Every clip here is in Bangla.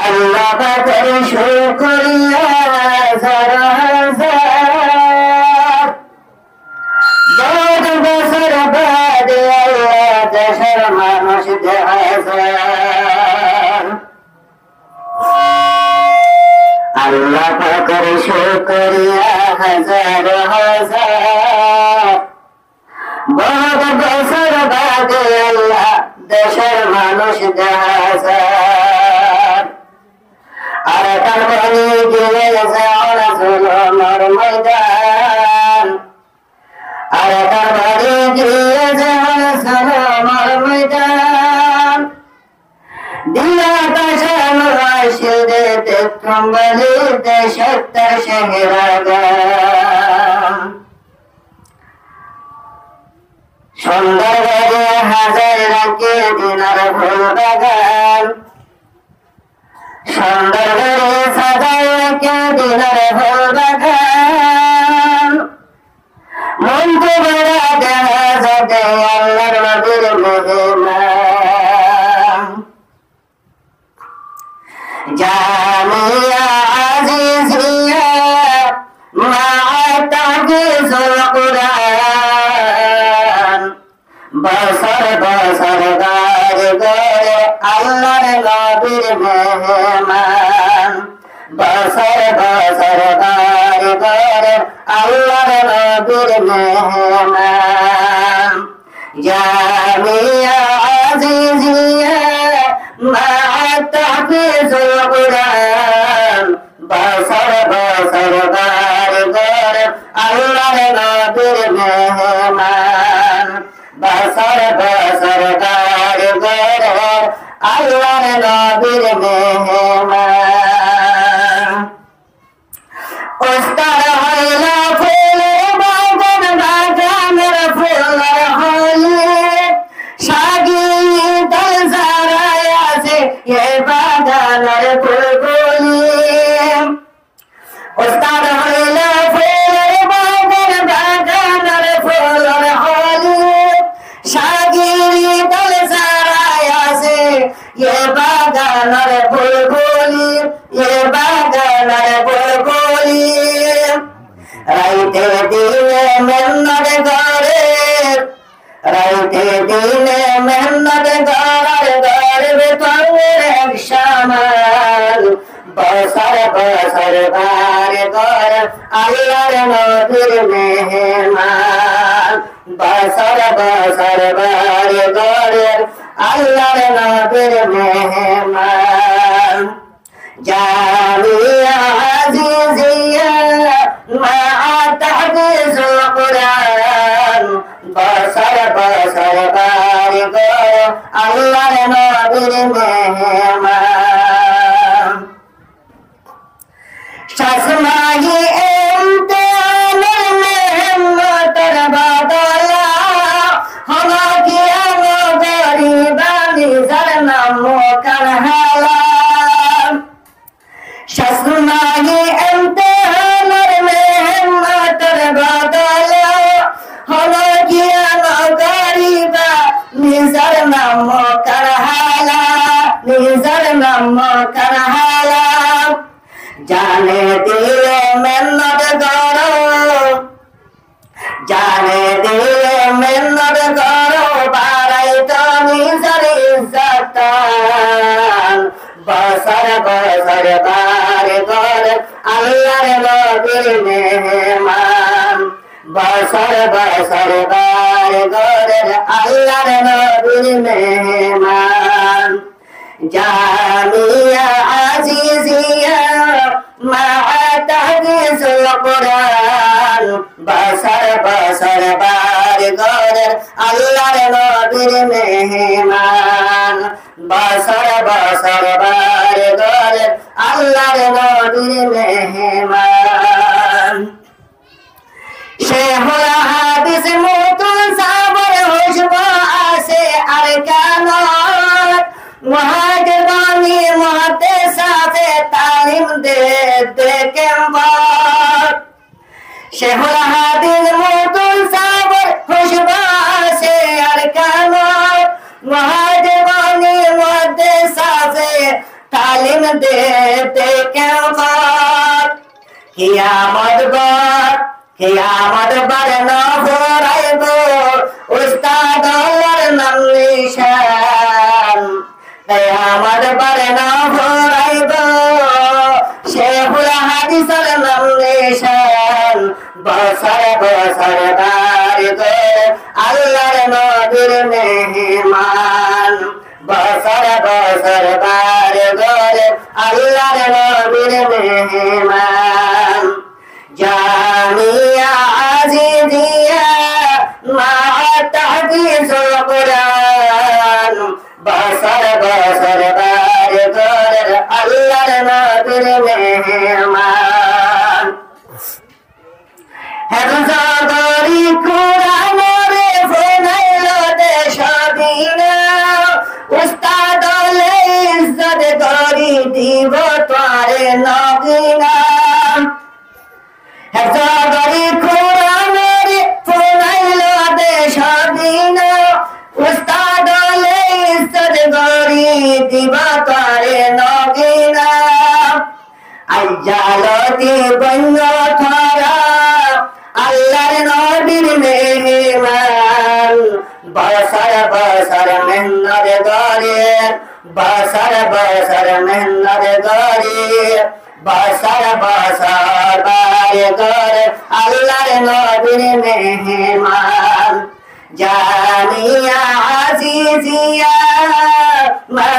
আল্লাহ পাকের শুকরিয়া হাজার হাজার, বহুত বছর বাদে আল্লাহ দেশের মানুষ হাজার। আল্লাহ পাকের শুকরিয়া হাজার হাজার, বহুত বছর বাদে আল্লাহ দেশের মানুষ হাজার। আর তার বাড়ি গিয়ে যাওয়া জুলুমের ময়দান, আর তার বাড়ি গিয়ে যাওয়া জুলুমের ময়দান। দিয়া কাশানো আসিদে দেখুন বলি দেশের তার শেহরাগান। সুন্দর বাড়ি হাজার রাখে দিনার ফুল বাগান, সুন্দর বাড়ি সাজাই রাখে দিনার ফুল বাগান। মন তো বড় দেখা যাবে আল্লাহর নবীর মেহমান। জামিয়া আজিজিয়া মা তাহফিজুল কুরআন, বছর বছর গারে গারে আল্লাহর নবীর মেহমান। বছর বছর গারে গারে আল্লাহর নবীর মেহমান। জামিয়া আজিজিয়া মা তাহফিজুল কুরআন, বছর বছর গারে গারে আল্লাহর নবীর মেহমান। বছর বছর গারে গারে আল্লাহর নবীর মেহমান। উস্তাদ হইল ফুলের বাগান, বাগানের ফুলের হলি সাগিয়ে দল সারাই আছে এ বাগানের ফুলগুলি। উস্তাদ হইল ফুলের বাগান, বাগানের ফুলের হলি সাগিয়ে দল সারাই আছে এ বাগানের ফুলগুলি, এ বাগানের ফুলগুলি। রাইতে দিনে মেহনত করে, রাইতে দিনে মেহনত করে গর্বে তোর এক সামাল। বছর বছর বারে গরে আল্লাহর নবীর মেহমান। বছর বছর বারে গরে আল্লাহর নবীর মেহমান। জামিয়া আজিজিয়া মা তাহফিজুল কুরআন, বছর বছর বারে গরে আল্লাহর নবীর মেহমান। শাসমাহি ইমতিহানের মেহনতের বদলা হলো গিয়া গরিবানি যার নাম কারহালা। শাসমাহি ইমতিহানের মেহনতের বদলা হলো গিয়া গরিবা নিজার নাম কারহালা, নিজার নাম কারহালা। জানে দিলে মেহনত করো, জানে দিলে মেহনত করো বাড়াই তো নিজের ইজ্জত। বছর বছর বারে গরে আল্লাহর নবীর মেহমান। বছর বছর বারে গরে আল্লাহর নবীর মেহমান। জামিয়া আজিজিয়া মা তাহফিজুল কুরআন, বছর বছর বারে গরে আল্লাহর নবীর মেহমান। বছর বছর বারে গরে আল্লাহর নবীর মেহমান। শেহুল হাদিস মুতুল সাবর হুশবা আছে আর কানত, মুহাজিরানি মতে সাথে তালিম দে কেম্বর। শেহুল হাদিস মুতুল সাবর হুশবা আছে আর কানত, মুহাজিরানি মতে সাথে তালিম দিন দেতে কেমন কিয়ামত বার না ভরাইব উস্তাদ আল্লাহর নাম নিশান কিয়ামত বার না ভরাইব শেখুল হাদিসের নাম নিশান বছর বছর বারে আল্লাহর নবীর মেহমান বছর বছর বারে আল্লাহর নবীর মেহমান জামিয়া আজিজিয়া মা তাহফিজুল কুরআন বছর বছর বারে আল্লাহর নবীর মেহমান হেফাজতরি কুরআনের ফনাইলো দেশবিনা উস্তাদ ইজ্জত করি দিব তোরে নগিনা হেফাজতরি কুরআনের ফনাইলো দেশবিনা উস্তাদ ইজ্জত করি দিব তোরে নগিনা আইজালতি বন্য থারা আল্লাহর নবীর মেহমান বছর বছর মেহনত করে বছর বছর মেহনত করে বছর বছর বারে করে আল্লাহর নবীর মেহমান জামিয়া আজিজিয়া মা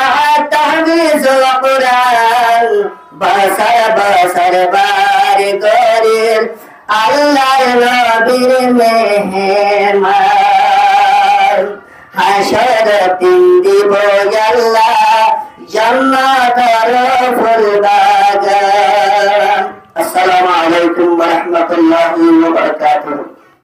তাহফিজুল কুরআন বছর বছর বারে করে আল্লাহর নবীর মেহমান হাসর দিন দিব আল্লাহ জান্নাতের ফুল বাগান। আসসালামু আলাইকুম ওয়া রাহমাতুল্লাহি ওয়া বারাকাতুহু।